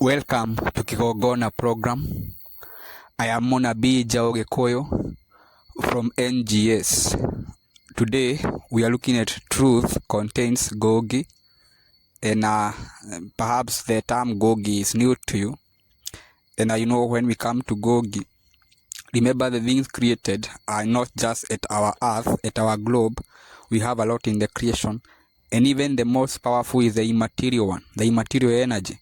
Welcome to Kigogona program. I am Monabi Jaogekoyo from NGS. Today we are looking at truth contains Gogi, and perhaps the term Gogi is new to you. And when we come to Gogi, remember the things created are not just at our earth, at our globe. We have a lot in the creation, and even the most powerful is the immaterial one, the immaterial energy.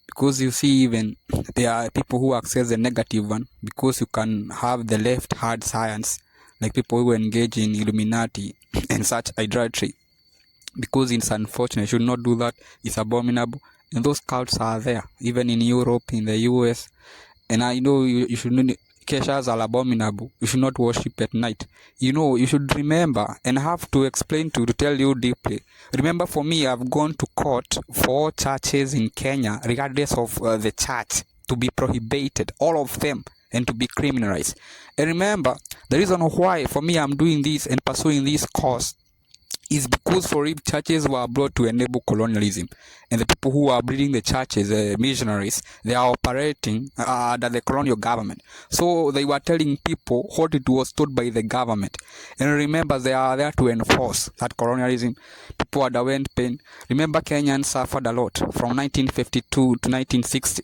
Because you see, even there are people who access the negative one, because you can have the left hard science, like people who engage in Illuminati and such idolatry. Because it's unfortunate, you should not do that. It's abominable. And those cults are there, even in Europe, in the US. And I know you should not, Keshas are abominable. You should not worship at night. You should remember and have to explain to tell you deeply. Remember, for me, I've gone to court for churches in Kenya, regardless of the church, to be prohibited, all of them, and to be criminalized. And remember, the reason why, for me, I'm doing this and pursuing this cause is because for if churches were brought to enable colonialism, and the people who are breeding the churches, missionaries, they are operating under the colonial government. So they were telling people what it was taught by the government. And remember, they are there to enforce that colonialism. People underwent pain. Remember, Kenyans suffered a lot from 1952 to 1960.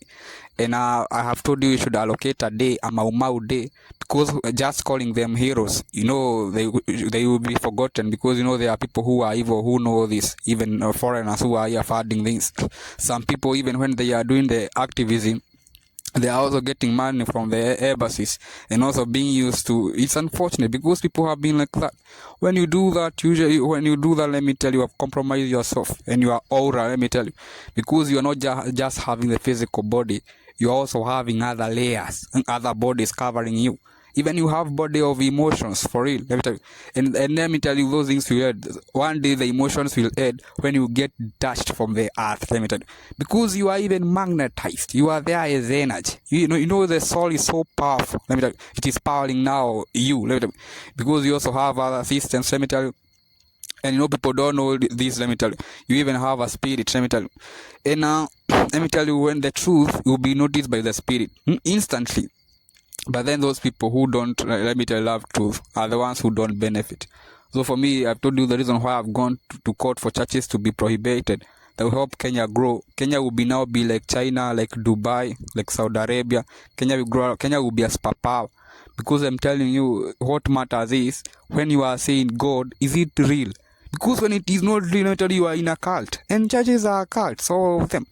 And I have told you, you should allocate a day, a Mau Mau day, because just calling them heroes, they will be forgotten, because there are people who are evil who know this, even foreigners who are here finding things. Some people, even when they are doing the activism, they are also getting money from the embassies and also being used to. It's unfortunate because people have been like that. When you do that, let me tell you, have compromised yourself and your aura, let me tell you, because you are not just having the physical body, you are also having other layers and other bodies covering you. Even you have body of emotions, for real, let me tell you. And let me tell you, those things will end. One day the emotions will end when you get dashed from the earth, let me tell you. Because you are even magnetized. You are there as energy. You know the soul is so powerful, let me tell you. It is powering now you, let me tell you. Because you also have other systems, let me tell you. And people don't know this, let me tell you. You even have a spirit, let me tell you. And now, let me tell you, when the truth will be noticed by the spirit, instantly. But then those people who don't, let me tell you, love truth are the ones who don't benefit. So for me, I've told you the reason why I've gone to court for churches to be prohibited. That will help Kenya grow. Kenya will now be like China, like Dubai, like Saudi Arabia. Kenya will grow. Kenya will be a superpower. Because I'm telling you, what matters is, when you are saying God, is it real? Because when it is not real, you are in a cult. And churches are a cult, so of them.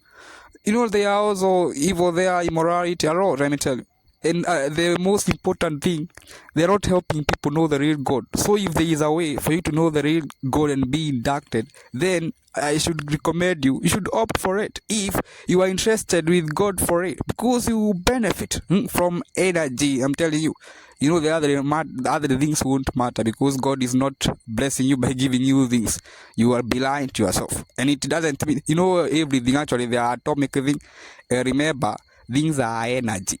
They are also evil, they are immorality a lot, let me tell you. And the most important thing, they're not helping people know the real God. So if there is a way for you to know the real God and be inducted, then I should recommend you should opt for it. If you are interested with God for it, because you will benefit from energy, I'm telling you. The other things won't matter, because God is not blessing you by giving you things. You are blind to yourself. And it doesn't mean, everything actually, the atomic thing. Remember, things are energy.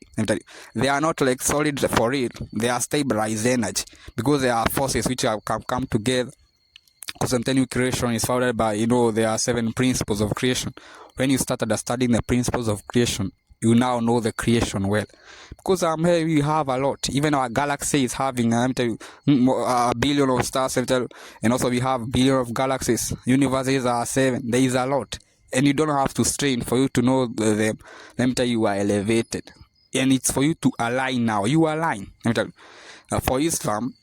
They are not like solid for real. They are stabilized energy, because there are forces which have come together. Because I'm telling you, creation is founded by, there are 7 principles of creation. When you start understanding the principles of creation, you now know the creation well. Because here we have a lot. Even our galaxy is having, a billion of stars, and also we have billion of galaxies. Universes are 7. There is a lot. And you don't have to strain for you to know them. Let me tell you, you are elevated. And it's for you to align now. You align. Let me tell you. For Islam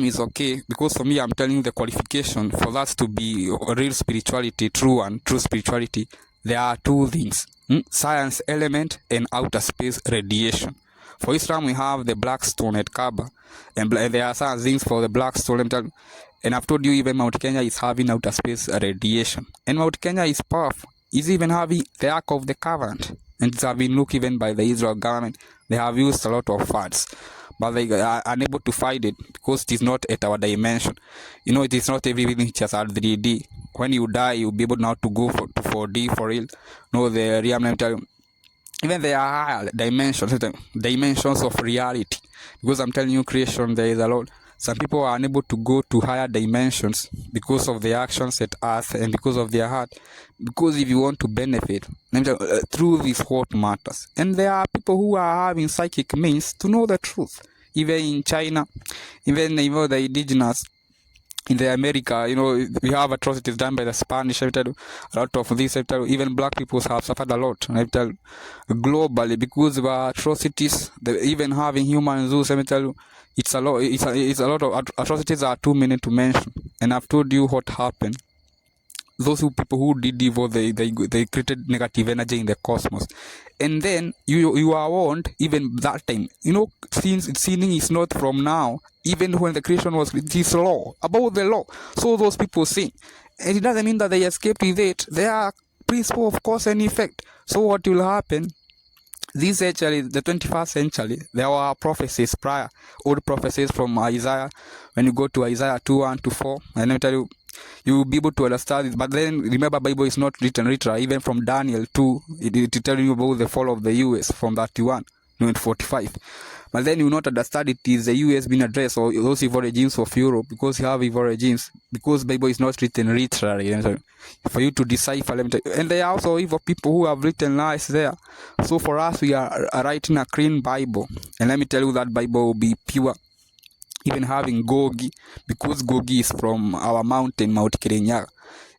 is okay, because for me, I'm telling you the qualification for that to be real spirituality, true spirituality. There are 2 things. Science element and outer space radiation. For Islam, we have the black stone at Kaaba. And there are some things for the black stone. Let me tell you. And I've told you, even Mount Kenya is having outer space radiation. And Mount Kenya is powerful. It's even having the Ark of the Covenant. And it's been looked even by the Israel government. They have used a lot of funds. But they are unable to find it, because it is not at our dimension. It is not everything just at 3D. When you die, you'll be able now to go to 4D for real. The realm, let me tell you. Even there are higher dimensions of reality. Because I'm telling you, creation, there is a lot. Some people are unable to go to higher dimensions because of their actions at earth and because of their heart. Because if you want to benefit, truth is what matters. And there are people who are having psychic means to know the truth. Even in China, even the indigenous, in the America, we have atrocities done by the Spanish. I tell you, a lot of this. I tell you, even black people have suffered a lot. I tell you, globally, because of atrocities, even having human zoos. I tell you, it's a lot. It's a lot of atrocities are too many to mention. And I've told you what happened. Those people who did evil, they created negative energy in the cosmos, and then you are warned even that time. Sinning is not from now. Even when the creation was, it is law, about the law. So those people sin, and it doesn't mean that they escaped with it. They are principle of cause and effect. So what will happen? This actually, the 21st century, there were prophecies prior, old prophecies from Isaiah. When you go to Isaiah 2:1-4, and I tell you, you will be able to understand it. But then remember, Bible is not written literally. Even from Daniel 2, it tells you about the fall of the US from 31 to 45. But then you will not understand it is the US being addressed, or those evil regimes of Europe, because you have evil regimes, because Bible is not written literally. For you to decipher, and there are also evil people who have written lies there. So for us, we are writing a clean Bible, and let me tell you that Bible will be pure. Even having Ngungi, because Ngungi is from our mountain, Mount Kirinyaga,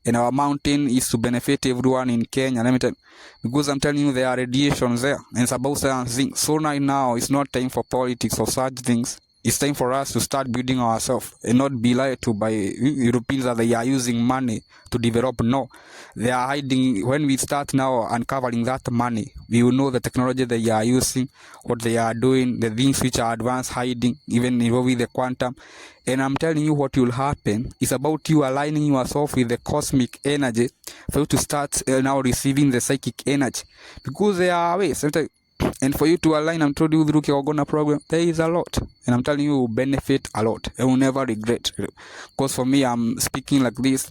and our mountain is to benefit everyone in Kenya. Let me tell you, because I'm telling you, there are radiations there, and it's about certain things. So right now, it's not time for politics or such things. It's time for us to start building ourselves and not be lied to by Europeans that they are using money to develop. No, they are hiding. When we start now uncovering that money, we will know the technology they are using, what they are doing, the things which are advanced, hiding, even involving the quantum. And I'm telling you, what will happen is about you aligning yourself with the cosmic energy for you to start now receiving the psychic energy, because there are ways. And for you to align, I'm told you through Kogona program, there is a lot. And I'm telling you, you will benefit a lot. You will never regret. Because for me, I'm speaking like this.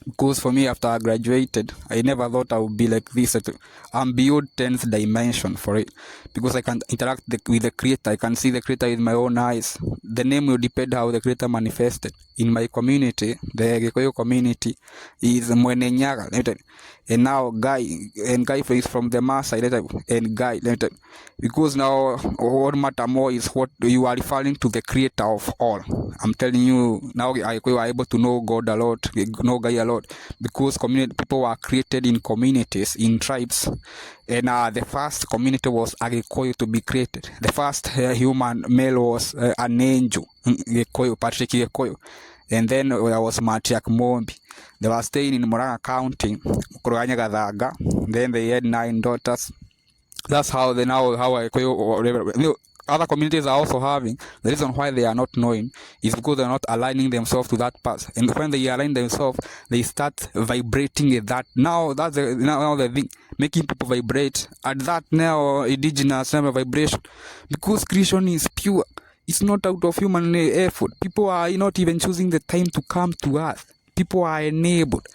Because for me, after I graduated, I never thought I would be like this. I'm beyond 10th dimension for it. Because I can interact with the Creator. I can see the Creator with my own eyes. The name will depend how the Creator manifested. In my community, the Gikoyo community, is Mwenenyaga. And now Ngai is from the Maasai, and Ngai. Because now what matter more is what you are referring to, the Creator of all. I'm telling you, now I are able to know God a lot, know Ngai a lot, because people were created in communities, in tribes. And the first community was Agikoyo to be created. The first human male was an angel, Patrick Gikoyo. And then there was Matriarch Mombi. They were staying in Muranga County, Kuruganyaga. Then they had 9 daughters. That's how they now, other communities are also having. The reason why they are not knowing is because they are not aligning themselves to that path. And when they align themselves, they start vibrating at that. Now that's now the thing, making people vibrate at that now indigenous level vibration, because creation is pure. It's not out of human effort. People are not even choosing the time to come to earth. People are enabled,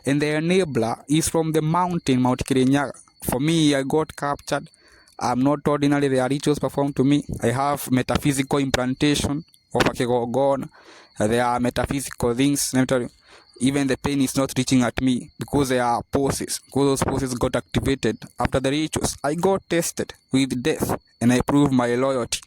and the enabler is from the mountain, Mount Kirinyaga. For me, I got captured. I'm not ordinary. There are rituals performed to me. I have metaphysical implantation of a Kegogon. There are metaphysical things. Let me tell you, even the pain is not reaching at me because there are pulses. Because those pulses got activated after the rituals. I got tested with death, and I proved my loyalty.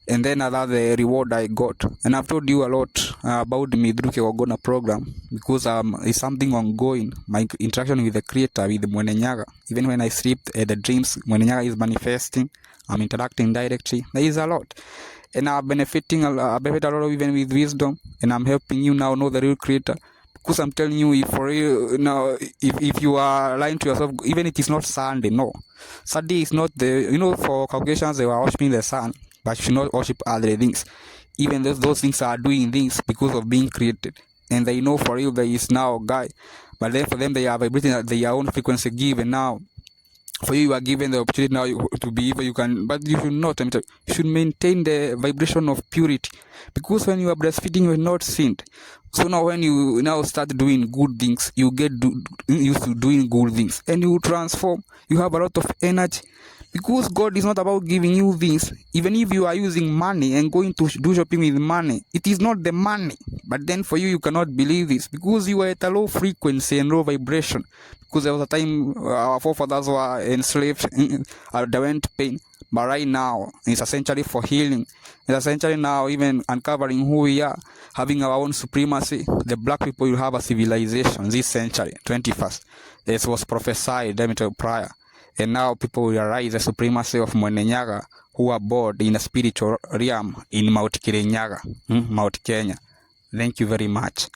And then that's the reward I got. And I've told you a lot about me through Kogona program, because it's something ongoing. My interaction with the Creator, with Mwenenyaga. Even when I sleep, the dreams, Mwenenyaga is manifesting. I'm interacting directly. There is a lot. And I'm benefiting a lot even with wisdom. And I'm helping you now know the real Creator. Because I'm telling you, if for real, now, if you are lying to yourself, even it is not Sunday, no. Sunday is not for Caucasians, they were worshiping the sun. But you should not worship other things. Even those things are doing things because of being created. And they know for real there is now a guy. But then for them, they are vibrating at their own frequency given now. For you are given the opportunity now to be evil, you can, but you should not. You should maintain the vibration of purity. Because when you are breastfeeding, you are not sinned. So now when you now start doing good things, you get used to doing good things. And you transform. You have a lot of energy. Because God is not about giving you things. Even if you are using money and going to do shopping with money, it is not the money. But then for you, you cannot believe this because you are at a low frequency and low vibration. Because there was a time our forefathers were enslaved, underwent pain. But right now, it's essentially for healing. It's essentially now even uncovering who we are, having our own supremacy. The black people will have a civilization this century, 21st. This was prophesied, let me tell you, prior. And now people will realize the supremacy of Mwenenyaga, who are born in a spiritual realm in Mount Kirinyaga, Mount Kenya. Thank you very much.